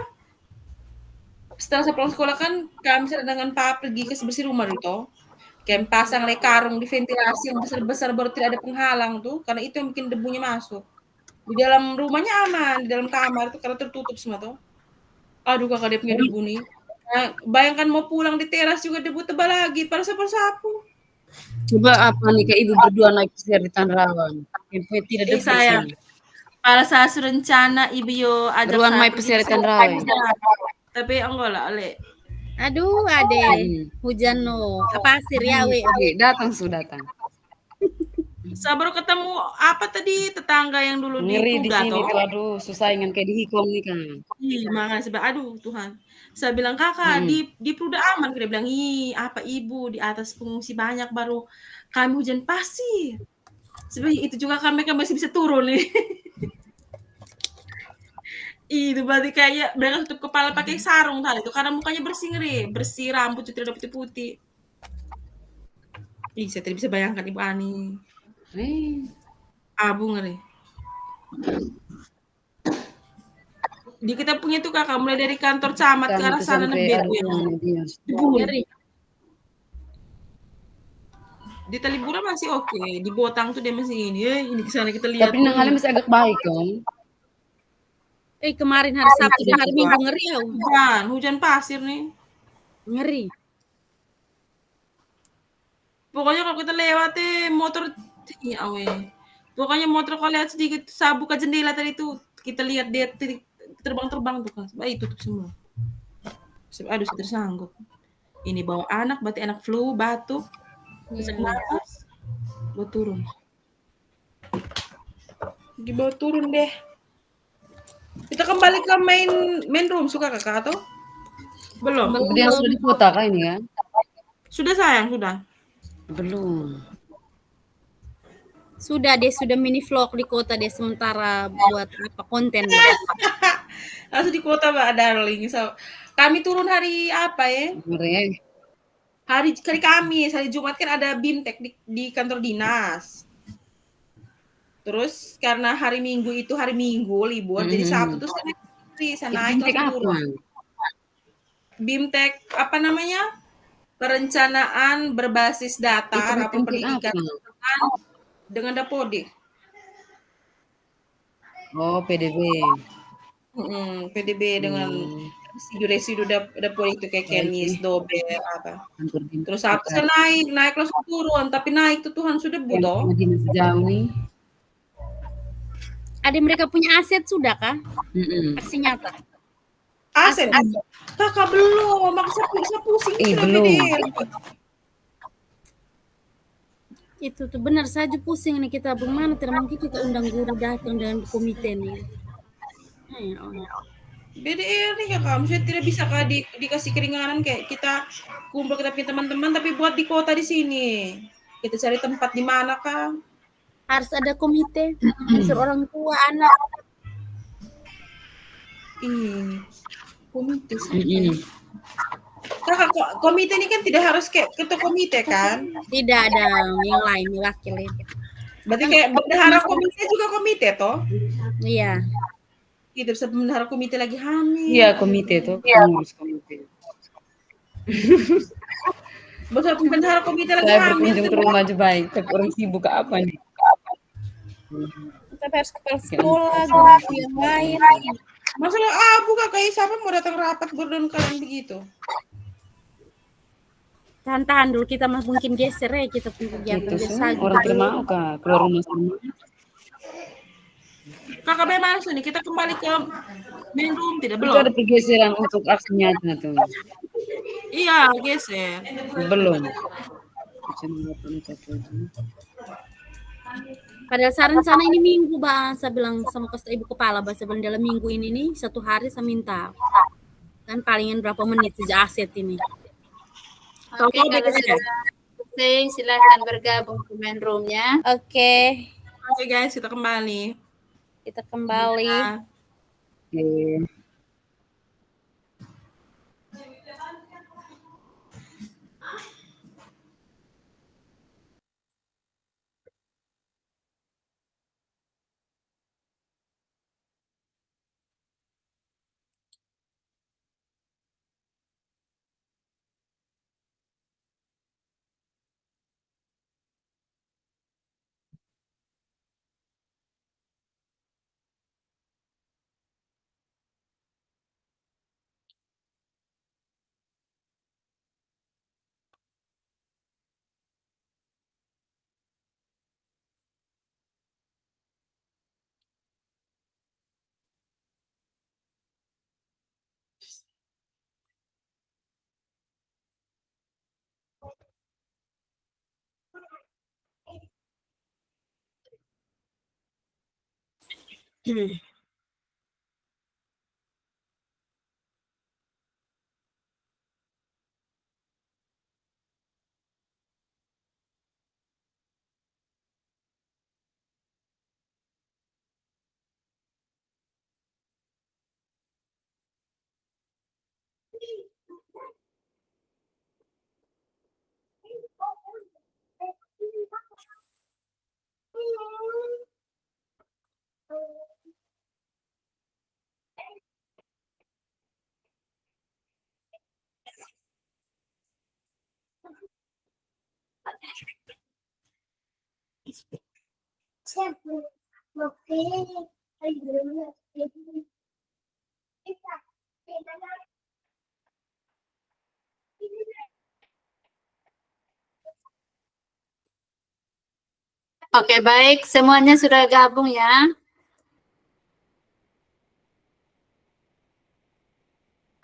Setelah saya pulang sekolah kan kami dengan Pak pergi ke sebersih rumah itu. Kayak pasang karung di ventilasi yang besar-besar baru tidak ada penghalang tuh, karena itu yang bikin debunya masuk. Di dalam rumahnya aman, di dalam kamar tuh karena tertutup semua tuh. Aduh kakak dia punya debu nih. Nah, bayangkan mau pulang di teras juga debu tebal lagi, pada sapu-sapu. Coba apa nih kayak ibu berdua naik pesir di Tanah Rawan. Sampai tidak debu Saya sini. pada saat rencana ibu yo ajak Ruang saya main pergi pesir di ke Tanah Rawan. tapi enggak lah, Ale. Aduh, ade, hujan no, pasir ya, we. Datang sudah datang. Saya baru ketemu apa tadi tetangga yang dulu Ngeri di Puga sini toh. kalau aduh susah ingat kayak di Hikom nih kan. Ih, makanya aduh Tuhan. Saya bilang kakak di Pruda aman, dia bilang ih apa ibu di atas pengungsi banyak baru kami hujan pasir. Sebenarnya itu juga kami kan masih bisa turun nih. Itu berarti kayak mereka tutup kepala pakai sarung tadi itu karena mukanya bersih ngeri, bersih rambut itu tidak putih-putih. Ih, saya tidak bisa bayangkan Ibu Ani. Abu ngeri. Di kita punya tuh kakak mulai dari kantor camat ke arah sana debu yang ngeri. Di Talibura masih oke, di Botang tuh dia masih ini kesana kita lihat. Tapi Nangalim masih agak baik kan. Kemarin hari Sabtu dan hari Minggu ngeri ya. Hujan pasir nih. Ngeri. Pokoknya kalau kita lewat motor ya we. Pokoknya motor kalau lihat sedikit saya buka jendela tadi tuh kita lihat dia terbang-terbang tuh kan. Baik tutup semua. Aduh saya tersanggup. Ini bawa anak, berarti anak flu, batuk. Sesak napas. Bawa turun. Dibawa turun deh. Kita kembali ke main room suka kakak atau? Belum. Kemudian sudah di kota kan ini kan? Sudah sayang, sudah. Belum. Sudah mini vlog di kota deh sementara buat apa konten. Langsung di kota Mbak darling. So, kami turun hari apa ya? Hari Kamis, hari Jumat kan ada BIMTEK di kantor dinas. Terus karena hari Minggu itu hari Minggu libur, jadi Sabtu tuh saya naik turun. BIMTEK apa namanya? Perencanaan berbasis data rapor pendidikan dengan Dapodik. Oh, PDB. PDB dengan residu Dapodik itu kayak Kenis, Dober apa. Terus Sabtu saya naik langsung turun, tapi naik tuh Tuhan sudah butuh. Sejauh nih. Ada mereka punya aset sudah kah? Aksi nyata. Aset. Kakak belum, makanya pusing belum. Itu tuh benar saja pusing nih kita bagaimana tidak mungkin kita undang guru datang dengan komite nih. BDR nih kakak, maksudnya tidak bisa kak dikasih keringanan kayak kita kumpul kita punya teman-teman tapi buat di kota di sini. Kita cari tempat di mana kak? Harus ada komite, unsur orang tua, anak. Komite sih. Kakak, komite ini kan tidak harus kayak ketua komite kan? Tidak ada yang lain wakilnya. Berarti kayak bendahara komite juga komite toh? Iya. Kita bisa bendahara komite lagi hamil. Iya komite toh, pengurus komite. Betul bendahara komite lagi hamil. Saya berkunjung ke rumah aja baik, tapi orang sibuk ke apa nih? Kita harus kepala sekolah, guru yang lain. Masalah bukan kayak siapa mau datang rapat berdon kalian begitu? Tahan dulu kita mungkin geser ya kita punya kegiatan. Orang termau kak keluar rumah sama. Kakak bebas nih kita kembali ke main room tidak belum? Itu ada pergeseran untuk aksinya tuh. Iya geser. Belum. Padahal rencana ini minggu bang, saya bilang sama ibu kepala bahasa bilang dalam minggu ini nih 1 hari saya minta kan palingan berapa menit saja aset ini. Oke, Kalau kalau begitu. sudah selesai, silakan bergabung ke main room-nya. Oke, Oke guys, kita kembali. kita kembali. Ya. Oke. Oke, baik. Semuanya sudah gabung ya.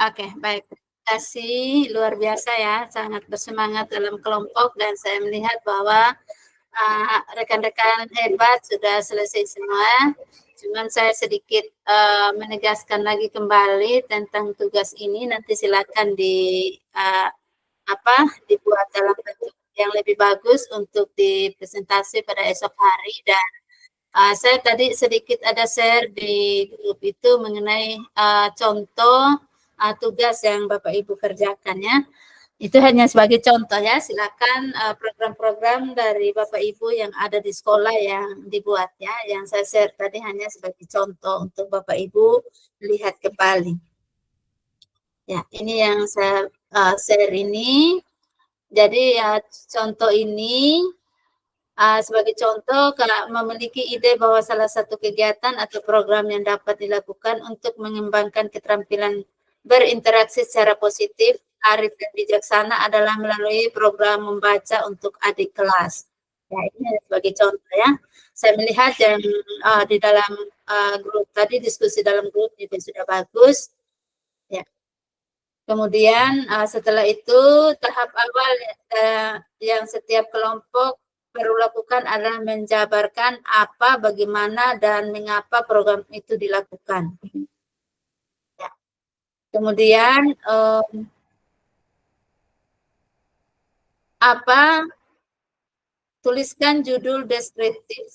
Oke, baik. Terima kasih. Luar biasa ya. Sangat bersemangat dalam kelompok dan saya melihat bahwa rekan-rekan hebat sudah selesai semua. Cuman saya sedikit menegaskan lagi kembali tentang tugas ini. Nanti silakan dibuat dalam bentuk yang lebih bagus untuk dipresentasi pada esok hari. Dan saya tadi sedikit ada share di grup itu mengenai contoh tugas yang Bapak Ibu kerjakan ya. Itu hanya sebagai contoh ya, silakan program-program dari Bapak Ibu yang ada di sekolah yang dibuat ya. Yang saya share tadi hanya sebagai contoh untuk Bapak Ibu lihat kembali. Ya, ini yang saya share ini. Jadi ya contoh ini sebagai contoh memiliki ide bahwa salah satu kegiatan atau program yang dapat dilakukan untuk mengembangkan keterampilan berinteraksi secara positif, arif dan bijaksana adalah melalui program membaca untuk adik kelas. Ya, ini sebagai contoh ya. Saya melihat yang di dalam grup tadi, diskusi dalam grup juga sudah bagus. Ya. Kemudian setelah itu tahap awal yang setiap kelompok perlu lakukan adalah menjabarkan apa, bagaimana, dan mengapa program itu dilakukan. Ya. Kemudian tuliskan judul deskriptif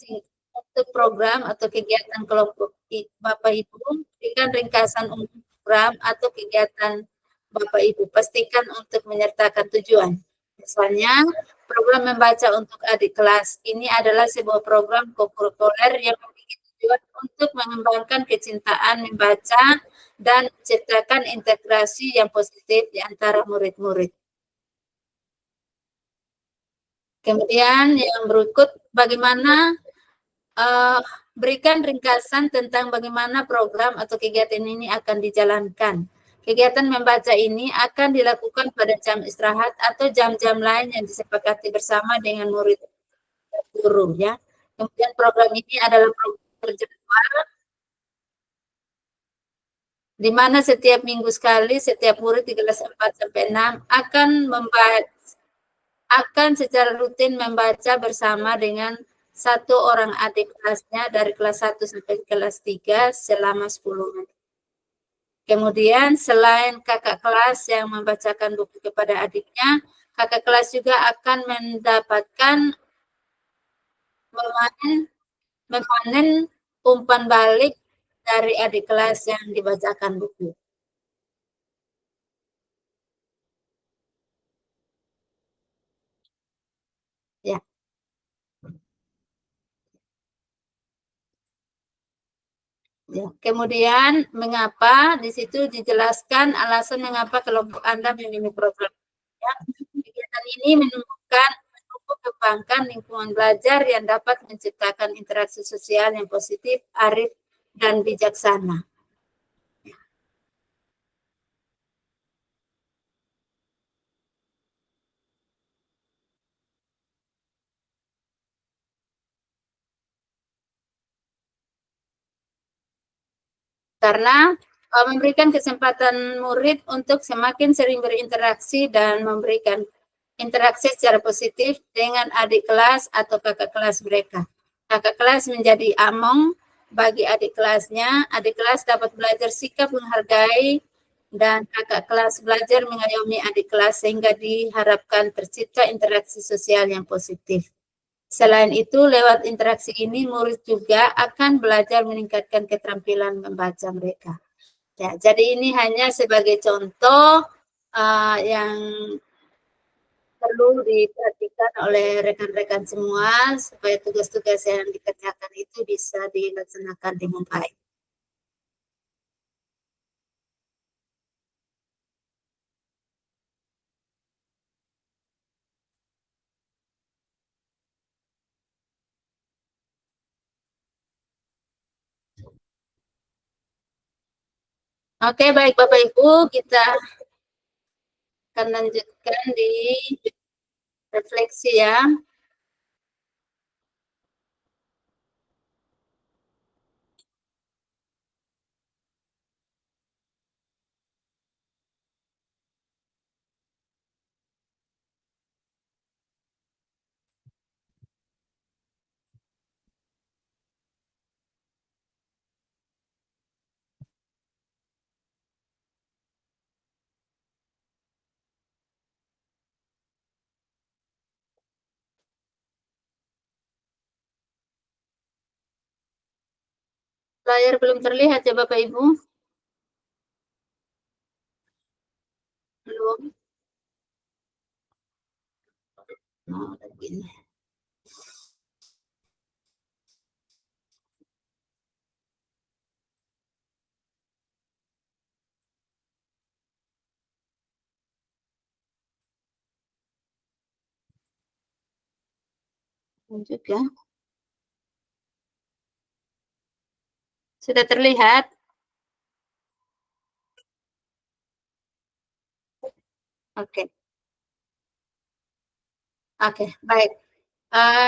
untuk program atau kegiatan kelompok Bapak Ibu, berikan ringkasan umum program atau kegiatan Bapak Ibu, pastikan untuk menyertakan tujuan. Misalnya, program membaca untuk adik kelas ini adalah sebuah program kokurikuler yang memiliki tujuan untuk mengembangkan kecintaan membaca dan menciptakan integrasi yang positif di antara murid-murid. Kemudian yang berikut, bagaimana berikan ringkasan tentang bagaimana program atau kegiatan ini akan dijalankan. Kegiatan membaca ini akan dilakukan pada jam istirahat atau jam-jam lain yang disepakati bersama dengan murid dan guru ya. Kemudian program ini adalah program berjadwal di mana setiap minggu sekali setiap murid di kelas 4 sampai 6 akan secara rutin membaca bersama dengan satu orang adik kelasnya dari kelas 1 sampai kelas 3 selama 10 menit. Kemudian selain kakak kelas yang membacakan buku kepada adiknya, kakak kelas juga akan mendapatkan memanen umpan balik dari adik kelas yang dibacakan buku. Ya. Ya. Kemudian mengapa di situ dijelaskan alasan mengapa kelompok Anda memilih program. Ya. Kegiatan ini menumbuhkan kebangkan lingkungan belajar yang dapat menciptakan interaksi sosial yang positif, arif, dan bijaksana. Karena memberikan kesempatan murid untuk semakin sering berinteraksi dan memberikan interaksi secara positif dengan adik kelas atau kakak kelas mereka. Kakak kelas menjadi among bagi adik kelasnya, adik kelas dapat belajar sikap menghargai, dan kakak kelas belajar mengayomi adik kelas sehingga diharapkan tercipta interaksi sosial yang positif. Selain itu, lewat interaksi ini murid juga akan belajar meningkatkan keterampilan membaca mereka. Ya, jadi ini hanya sebagai contoh yang perlu diperhatikan oleh rekan-rekan semua supaya tugas-tugas yang dikerjakan itu bisa dilaksanakan dengan baik. Oke, baik Bapak Ibu, kita akan lanjutkan di refleksi ya. Layar belum terlihat ya Bapak Ibu? Belum. Nah, begini. Lanjut ya. Sudah terlihat? Oke. Oke, baik.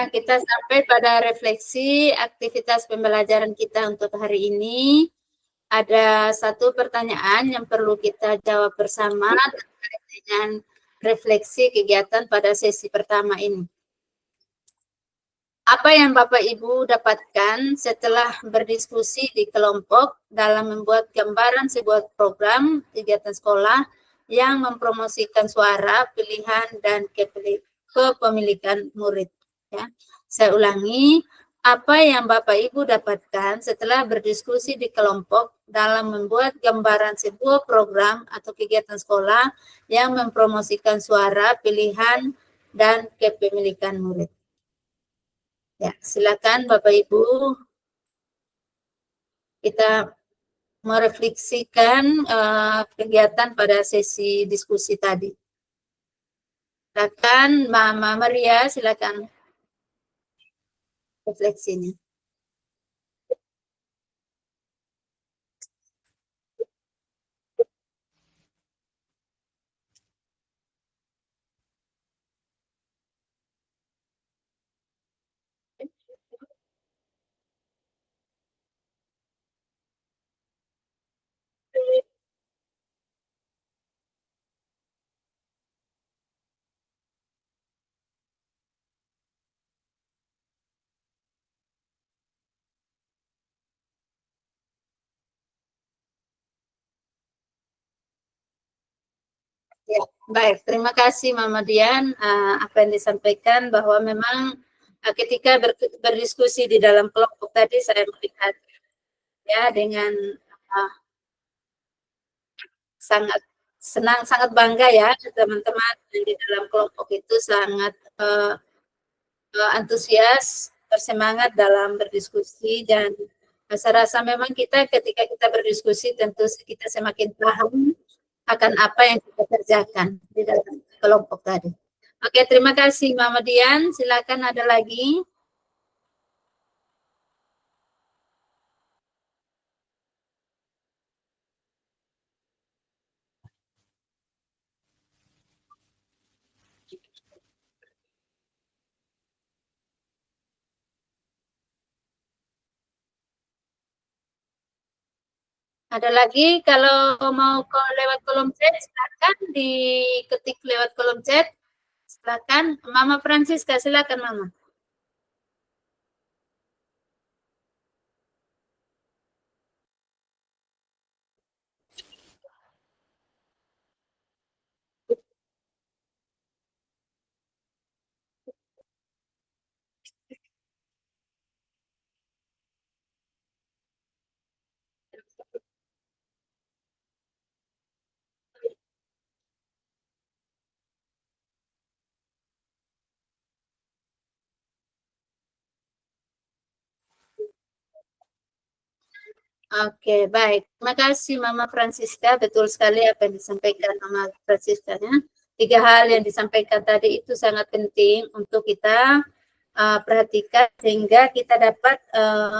Kita sampai pada refleksi aktivitas pembelajaran kita untuk hari ini. Ada satu pertanyaan yang perlu kita jawab bersama terkait dengan refleksi kegiatan pada sesi pertama ini. Apa yang Bapak Ibu dapatkan setelah berdiskusi di kelompok dalam membuat gambaran sebuah program kegiatan sekolah yang mempromosikan suara, pilihan, dan kepemilikan murid? Ya. Saya ulangi, apa yang Bapak Ibu dapatkan setelah berdiskusi di kelompok dalam membuat gambaran sebuah program atau kegiatan sekolah yang mempromosikan suara, pilihan, dan kepemilikan murid? Ya, silakan Bapak Ibu, kita merefleksikan kegiatan pada sesi diskusi tadi. Silakan Mama Maria, silakan refleksinya. Baik, terima kasih Mama Dian, apa yang disampaikan bahwa memang, ketika berdiskusi di dalam kelompok tadi saya melihat ya dengan, sangat senang, sangat bangga ya teman-teman yang di dalam kelompok itu sangat, antusias, bersemangat dalam berdiskusi dan saya rasa memang kita ketika kita berdiskusi tentu kita semakin paham akan apa yang kita kerjakan di dalam kelompok tadi. Oke, terima kasih Mama Dian. Silakan ada lagi. Ada lagi kalau mau lewat kolom chat silakan diketik lewat kolom chat. Silakan Mama Francisca, silakan Mama. Oke, baik. Terima kasih Mama Francisca. Betul sekali apa yang disampaikan Mama Francisca ya. 3 hal yang disampaikan tadi itu sangat penting untuk kita perhatikan sehingga kita dapat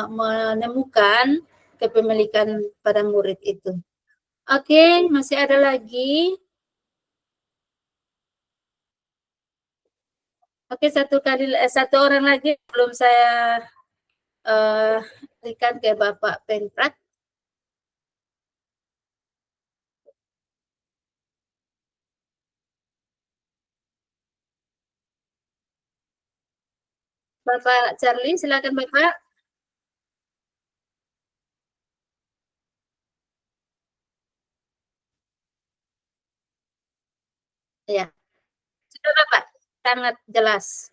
menemukan kepemilikan pada murid itu. Oke, masih ada lagi. Oke, satu orang lagi belum saya berikan ke Bapak Penprat. Bapak Charlie, silakan Bapak. Ya, sudah Bapak, sangat jelas.